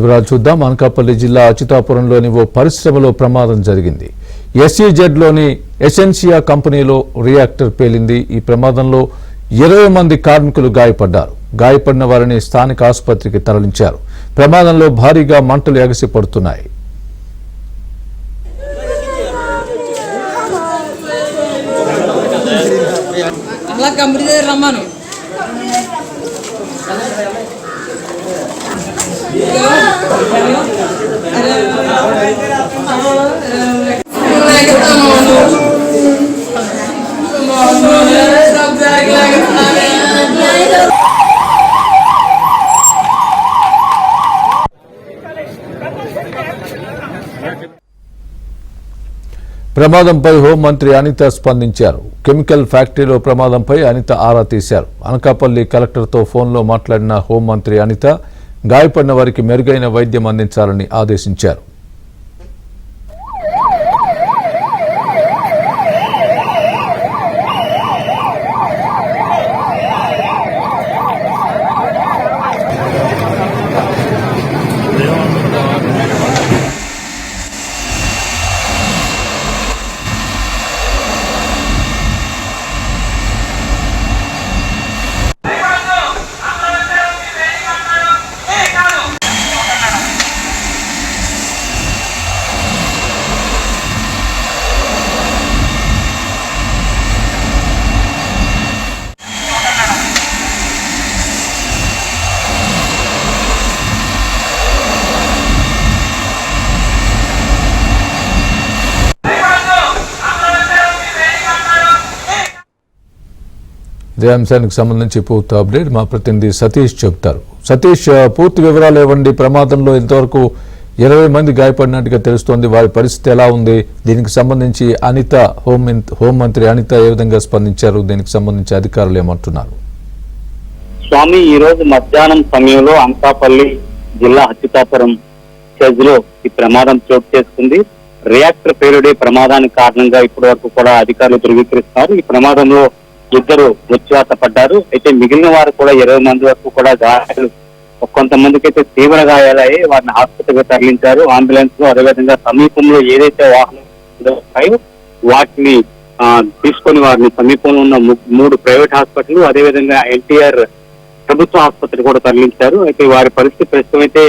వివరాలు చూద్దాం. అనకాపల్లి జిల్లా అచ్యుతాపురంలోని ఓ పరిశ్రమలో ప్రమాదం జరిగింది. SEZలోని ఎసెన్షియా కంపెనీలో రియాక్టర్ పేలింది. ఈ ప్రమాదంలో 20 మంది కార్మికులు గాయపడ్డారు. గాయపడిన వారిని స్థానిక ఆసుపత్రికి తరలించారు. ప్రమాదంలో భారీగా మంటలు ఎగసిపడుతున్నాయి. ప్రమాదంపై హోంమంత్రి అనిత స్పందించారు. కెమికల్ ఫ్యాక్టరీలో ప్రమాదంపై అనిత ఆరా తీశారు. అనకాపల్లి కలెక్టర్తో ఫోన్లో మాట్లాడిన హోంమంత్రి అనిత గాయపడిన వారికి మెరుగైన వైద్యం అందించాలని ఆదేశించారు. ఇదే అంశానికి సంబంధించి పూర్తి అప్డేట్ మా ప్రతినిధి సతీష్ చెబుతారు. సతీష్, పూర్తి వివరాలు ఇవ్వండి. ప్రమాదంలో ఇంతవరకు 20 మంది గాయపడినట్టుగా తెలుస్తోంది. వారి పరిస్థితి ఎలా ఉంది? దీనికి సంబంధించి అనిత హోంమంత్రి అనిత ఏ విధంగా స్పందించారు? దీనికి సంబంధించి అధికారులు ఏమంటున్నారు? స్వామి, ఈ రోజు మధ్యాహ్నం సమయంలో అనకాపల్లి జిల్లా అచ్యుతాపురం లో ఈ ప్రమాదం చోటు చేసుకుంది. రియాక్టర్ పేలుడే ప్రమాదానికి కారణంగా ఇప్పటి వరకు కూడా అధికారులు ధృవీకరిస్తున్నారు. ఈ ప్రమాదంలో 2 మృత్యువాత పడ్డారు. అయితే మిగిలిన వారు కూడా 20 మంది వరకు కూడా గాయాలు, కొంతమందికి అయితే తీవ్ర గాయాలయ్యి వారిని ఆసుపత్రికి తరలించారు. అంబులెన్స్ లో, అదేవిధంగా సమీపంలో ఏదైతే వాహనాలు వాటిని తీసుకొని వారిని సమీపంలో ఉన్న 3 ప్రైవేట్ హాస్పిటల్, అదేవిధంగా NTR ప్రభుత్వ ఆసుపత్రి కూడా తరలించారు. అయితే వారి పరిస్థితి ప్రస్తుతం అయితే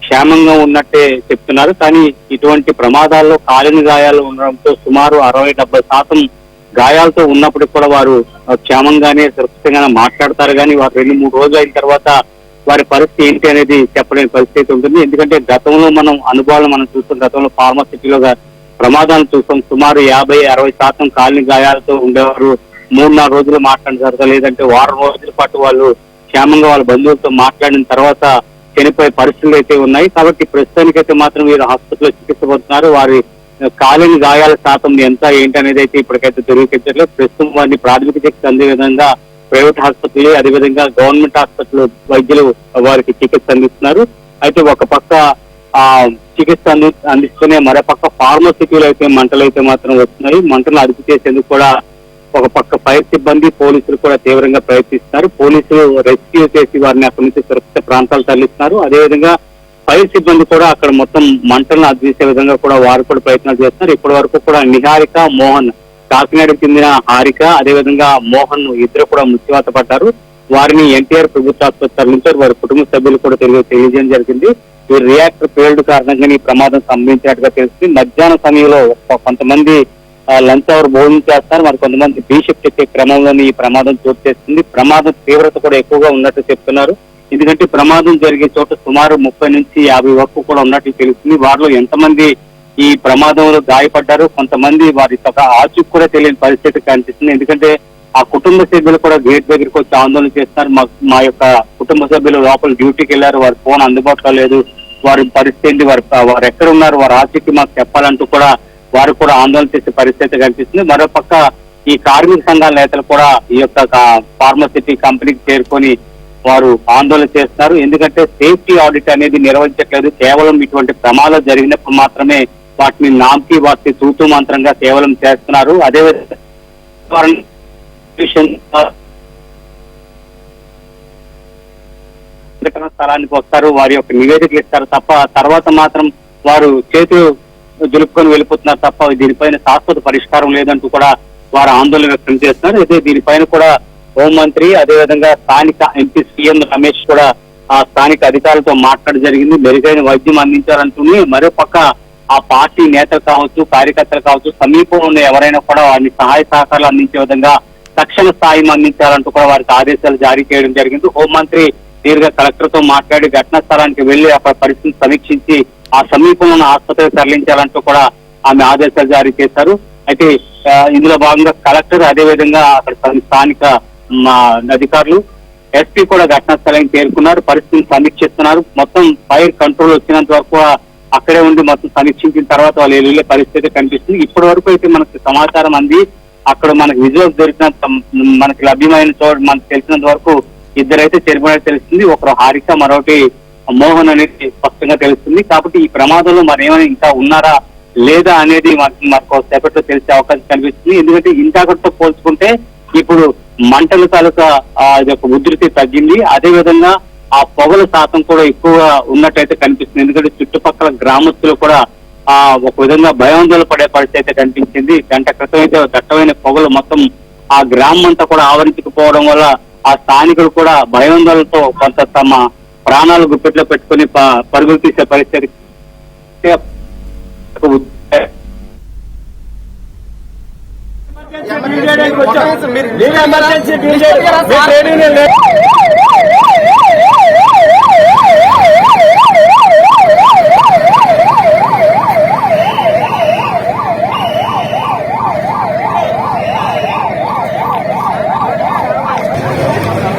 క్షేమంగా ఉన్నట్టే చెప్తున్నారు. కానీ ఇటువంటి ప్రమాదాల్లో కాలిన గాయాలు ఉండడంతో సుమారు 60-70% గాయాలతో ఉన్నప్పటికీ కూడా వారు క్షేమంగానే సురక్షితంగానే మాట్లాడతారు. కానీ వారు 2-3 రోజులు అయిన తర్వాత వారి పరిస్థితి ఏంటి అనేది చెప్పలేని పరిస్థితి ఉంటుంది. ఎందుకంటే గతంలో మనం అనుభవాలు చూస్తాం. గతంలో ఫార్మాసిటీలో ప్రమాదాలు చూస్తాం. సుమారు 50-60% కాలిన గాయాలతో ఉండేవారు. 3-4 రోజులు మాట్లాడతారు, లేదంటే వారం రోజుల పాటు వాళ్ళు క్షేమంగా వాళ్ళ బంధువులతో మాట్లాడిన తర్వాత చనిపోయే పరిస్థితులు అయితే ఉన్నాయి. కాబట్టి ప్రస్తుతానికైతే మాత్రం వీరు హాస్పిటల్లో చికిత్స పొందుతున్నారు. వారి కాలిన గాయాల శాతం ఎంత ఏంటి అనేది అయితే ఇప్పటికైతే ధృవీకరించట్లేదు. ప్రస్తుతం వారిని ప్రాథమిక చికిత్స అందే విధంగా ప్రైవేట్ హాస్పిటల్, అదేవిధంగా గవర్నమెంట్ హాస్పిటల్ వైద్యులు వారికి చికిత్స అందిస్తున్నారు. అయితే ఒక పక్క చికిత్స అందిస్తూనే మరోపక్క ఫార్మసిటీలో అయితే మంటలు అయితే మాత్రం వస్తున్నాయి. మంటలు అదుపు చేసేందుకు కూడా ఒక పక్క ఫైర్ సిబ్బంది, పోలీసులు కూడా తీవ్రంగా ప్రయత్నిస్తున్నారు. పోలీసులు రెస్క్యూ చేసి వారిని అక్కడి నుంచి సురక్షిత ప్రాంతాలు తరలిస్తున్నారు. అదేవిధంగా ఫైర్ సిబ్బంది కూడా అక్కడ మొత్తం మంటలను అద్దీసే విధంగా కూడా వారు కూడా ప్రయత్నాలు చేస్తున్నారు. ఇప్పటి వరకు కూడా నిహారిక, మోహన్, కాకినాడకు చెందిన హారిక, అదేవిధంగా మోహన్ 2 కూడా మృత్యువాత పడ్డారు. వారిని NTR ప్రభుత్వ ఆసుపత్రి తరలించారు. వారి కుటుంబ సభ్యులు కూడా తెలియజేయడం జరిగింది. ఈ రియాక్టర్ పేలుడు కారణంగానే ఈ ప్రమాదం సంభవించినట్టుగా తెలిసింది. మధ్యాహ్నం సమయంలో కొంతమంది లంచ్ అవర్ భోజనం చేస్తారు, మరి కొంతమంది బీ షిఫ్ట్ ఎక్కే క్రమంలోనే ఈ ప్రమాదం చోటు చేస్తుంది. ప్రమాదం తీవ్రత కూడా ఎక్కువగా ఉన్నట్టు చెప్తున్నారు. ఎందుకంటే ప్రమాదం జరిగే చోట సుమారు 30-50 వరకు కూడా ఉన్నట్లు తెలుస్తుంది. వారిలో ఎంతమంది ఈ ప్రమాదంలో గాయపడ్డారు, కొంతమంది వారి ఆచూకీ కూడా తెలియని పరిస్థితి కనిపిస్తుంది. ఎందుకంటే ఆ కుటుంబ సభ్యులు కూడా గేట్ దగ్గరికి వచ్చి ఆందోళన చేస్తున్నారు. మా యొక్క కుటుంబ సభ్యులు లోపల డ్యూటీకి వెళ్లారు, వారి ఫోన్ అందుబాటులో లేదు, వారి పరిస్థితి ఏంటి, వారు ఎక్కడ ఉన్నారు, వారి ఆచూకీ మాకు చెప్పాలంటూ కూడా వారు కూడా ఆందోళన చేసే పరిస్థితి కనిపిస్తుంది. మరోపక్క ఈ కార్మిక సంఘాల నేతలు కూడా ఈ యొక్క ఫార్మసిటీ కంపెనీకి చేరుకొని వారు ఆందోళన చేస్తున్నారు. ఎందుకంటే సేఫ్టీ ఆడిట్ అనేది నిర్వహించట్లేదు. కేవలం ఇటువంటి ప్రమాదాలు జరిగినప్పుడు మాత్రమే వాటిని నామకి వాటిని తూతూ మంత్రంగా కేవలం చేస్తున్నారు. అదేవిధంగా ఘటనా స్థలానికి వస్తారు, వారి యొక్క నివేదికలు ఇస్తారు తప్ప తర్వాత మాత్రం వారు చేతులు దులుపుకొని వెళ్ళిపోతున్నారు తప్ప దీనిపైన శాశ్వత పరిష్కారం లేదంటూ కూడా వారు ఆందోళన వ్యక్తం చేస్తున్నారు. అయితే దీనిపైన కూడా హోంమంత్రి అదేవిధంగా స్థానిక ఎంపీ సీఎం రమేష్ కూడా ఆ స్థానిక అధికారులతో మాట్లాడడం జరిగింది. మెరుగైన వైద్యం అందించాలంటూనే మరోపక్క ఆ పార్టీ నేతలు కావచ్చు, కార్యకర్తలు కావచ్చు, సమీపంలో ఉన్న ఎవరైనా కూడా వారిని సహాయ సహకారాలు అందించే విధంగా తక్షణ సాయం అందించాలంటూ కూడా వారికి ఆదేశాలు జారీ చేయడం జరిగింది. హోంమంత్రి నేరుగా కలెక్టర్ తో మాట్లాడి ఘటనా స్థలానికి వెళ్లి అక్కడ పరిస్థితిని సమీక్షించి ఆ సమీపంలో ఉన్న ఆసుపత్రికి తరలించాలంటూ కూడా ఆమె ఆదేశాలు జారీ చేశారు. అయితే ఇందులో భాగంగా కలెక్టర్ అదేవిధంగా అక్కడ స్థానిక అధికారులు ఎస్పీ కూడా ఘటనా స్థలానికి చేరుకున్నారు, పరిస్థితిని సమీక్షిస్తున్నారు. మొత్తం ఫైర్ కంట్రోల్ వచ్చినంత వరకు అక్కడే ఉండి మొత్తం సమీక్షించిన తర్వాత వాళ్ళు వెళ్ళే పరిస్థితి కనిపిస్తుంది. ఇప్పటి వరకు అయితే మనకు సమాచారం అంది, అక్కడ మనకు విజువల్స్ దొరికినంత మనకి లభ్యమైన మనకు తెలిసినంత వరకు ఇద్దరైతే చనిపోయినట్టు తెలుస్తుంది. ఒకరు హారిక, మరొకటి మోహన్ అనేది స్పష్టంగా తెలుస్తుంది. కాబట్టి ఈ ప్రమాదంలో మరేమైనా ఇంకా ఉన్నారా లేదా అనేది మనకు సేపట్లో తెలిసే అవకాశం కనిపిస్తుంది. ఎందుకంటే ఇంతకటితో పోల్చుకుంటే ఇప్పుడు మంటల తాలూకా ఉధృతి తగ్గింది, అదే విధంగా ఆ పొగల శాతం కూడా ఎక్కువగా ఉన్నట్టయితే కనిపిస్తుంది. ఎందుకంటే చుట్టుపక్కల గ్రామస్తులు కూడా ఒక విధంగా భయాందోళన పడే పరిస్థితి అయితే కనిపించింది. గంట క్రితం అయితే దట్టమైన పొగలు మొత్తం ఆ గ్రామం అంతా కూడా ఆవరించకపోవడం వల్ల ఆ స్థానికులు కూడా భయాందోళనతో కొంత తమ ప్రాణాలు గుప్పెట్లో పెట్టుకుని పరుగులు తీసే పరిస్థితి. ఎమర్జెన్సీ